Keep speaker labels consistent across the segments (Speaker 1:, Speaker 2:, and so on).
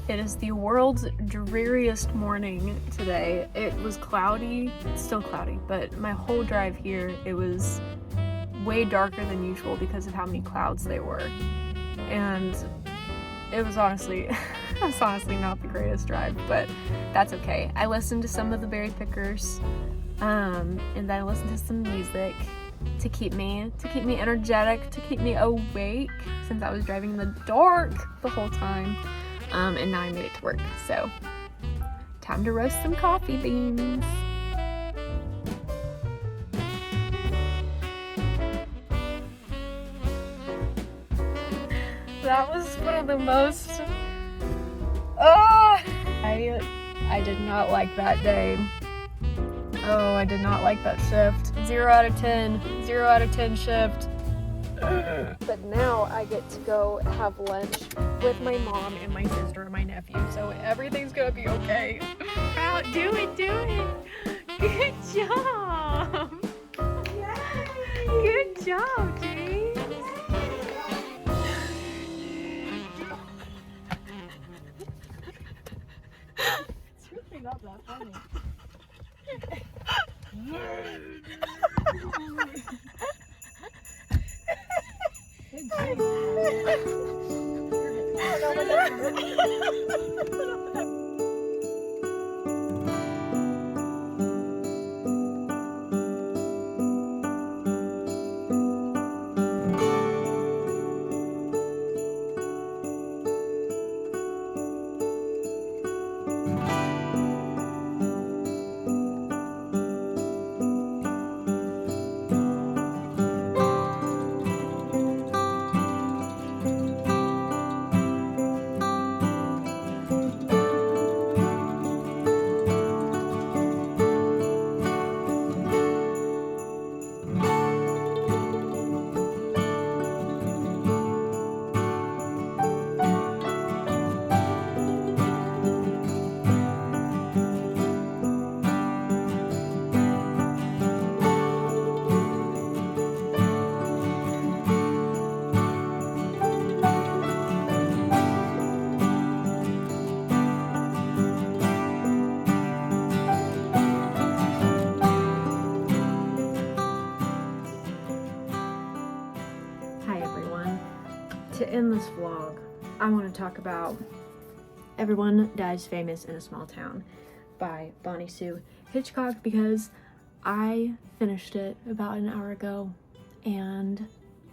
Speaker 1: It is the world's dreariest morning today. It was cloudy, it's still cloudy, but my whole drive here, it was way darker than usual because of how many clouds there were. And it was honestly, not the greatest drive, but that's okay. I listened to some of the berry pickers, and then I listened to some music to keep me energetic, to keep me awake, since I was driving in the dark the whole time. And now I made it to work, so time to roast some coffee beans. That was one of the most, I did not like that day. Oh, I did not like that shift. 0 out of 10 shift. But now I get to go have lunch with my mom and my sister and my nephew, so everything's gonna be okay. Wow, do it! Good job! Yay. Good job, James! It's really not that funny. To end this vlog, I want to talk about Everyone Dies Famous in a Small Town by Bonnie Sue Hitchcock, because I finished it about an hour ago, and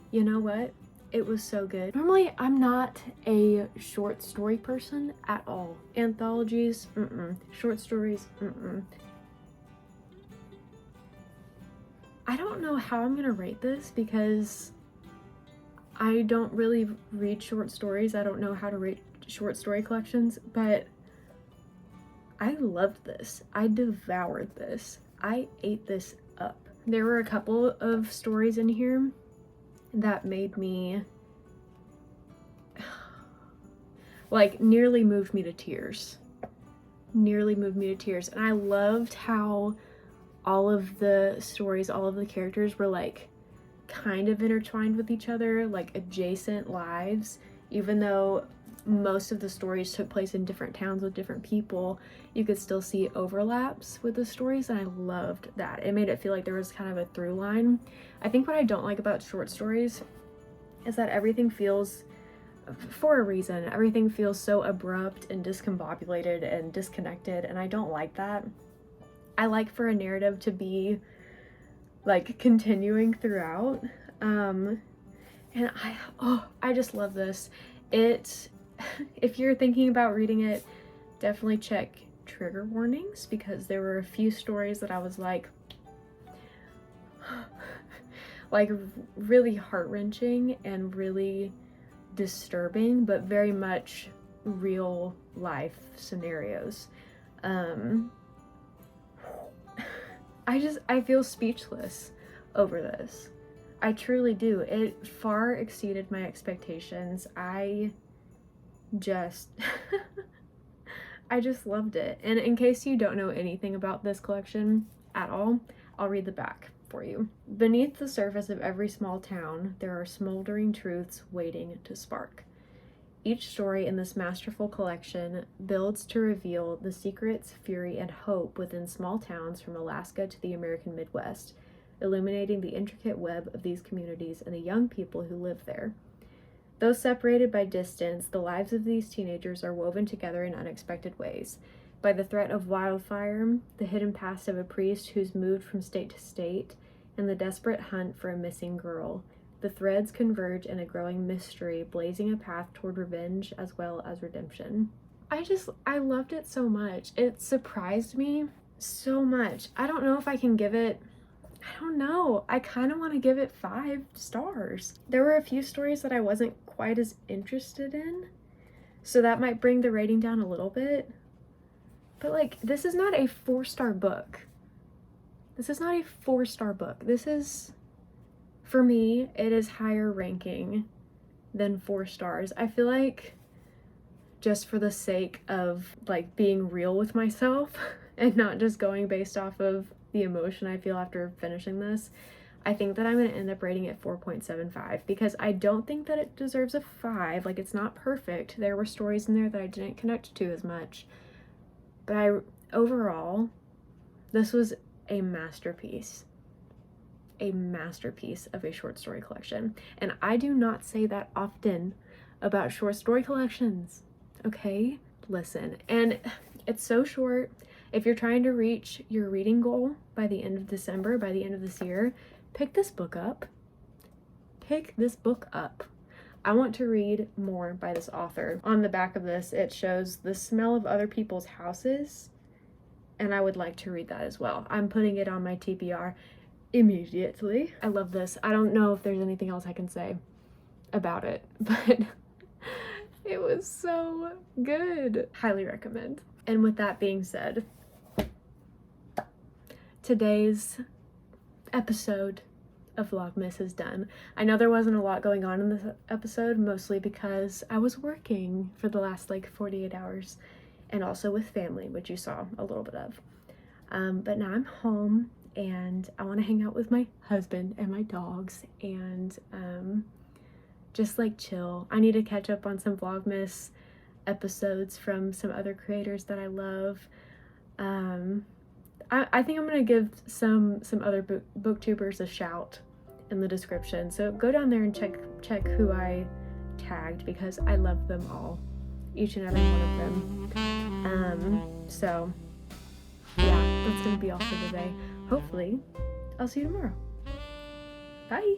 Speaker 1: you know what? It was so good. Normally, I'm not a short story person at all. Anthologies, short stories, I don't know how I'm gonna rate this because I don't really read short stories. I don't know how to rate short story collections, but I loved this. I devoured this. I ate this up. There were a couple of stories in here that made me, like, nearly moved me to tears. And I loved how all of the stories, all of the characters were like kind of intertwined with each other, like adjacent lives. Even though most of the stories took place in different towns with different people, you could still see overlaps with the stories, and I loved that. It made it feel like there was kind of a through line. I think what I don't like about short stories is that everything feels, for a reason, everything feels so abrupt and discombobulated and disconnected, and I don't like that. I like for a narrative to be like continuing throughout, and I just love this. If you're thinking about reading it, definitely check trigger warnings, because there were a few stories that I was like really heart-wrenching and really disturbing, but very much real life scenarios. I feel speechless over this. I truly do. It far exceeded my expectations. I just loved it. And in case you don't know anything about this collection at all, I'll read the back for you. Beneath the surface of every small town, there are smoldering truths waiting to spark. Each story in this masterful collection builds to reveal the secrets, fury, and hope within small towns from Alaska to the American Midwest, illuminating the intricate web of these communities and the young people who live there. Though separated by distance, the lives of these teenagers are woven together in unexpected ways. By the threat of wildfire, the hidden past of a priest who's moved from state to state, and the desperate hunt for a missing girl, the threads converge in a growing mystery, blazing a path toward revenge as well as redemption. I loved it so much. It surprised me so much. I don't know if I can give it, I don't know. I kind of want to give it 5 stars. There were a few stories that I wasn't quite as interested in, so that might bring the rating down a little bit. But like, this is not a 4-star book. This is not a 4-star book. This is, for me, it is higher ranking than 4 stars. I feel like, just for the sake of like being real with myself and not just going based off of the emotion I feel after finishing this, I think that I'm going to end up rating it 4.75 because I don't think that it deserves a 5. Like, it's not perfect. There were stories in there that I didn't connect to as much. But overall, this was a masterpiece. A masterpiece of a short story collection. And I do not say that often about short story collections, okay? Listen, and it's so short. If you're trying to reach your reading goal by the end of December, by the end of this year, pick this book up. Pick this book up. I want to read more by this author. On the back of this, it shows the smell of other people's houses, and I would like to read that as well. I'm putting it on my TBR immediately. I love this. I don't know if there's anything else I can say about it, but it was so good. Highly recommend. And with that being said, today's episode of Vlogmas is done. I know there wasn't a lot going on in this episode, mostly because I was working for the last like 48 hours and also with family, which you saw a little bit of. But now I'm home and I want to hang out with my husband and my dogs and just like chill. I need to catch up on some Vlogmas episodes from some other creators that I love. I think I'm gonna give some other booktubers a shout in the description, so go down there and check who I tagged because I love them all, each and every one of them. So yeah, that's gonna be all for today. Hopefully I'll see you tomorrow. Bye.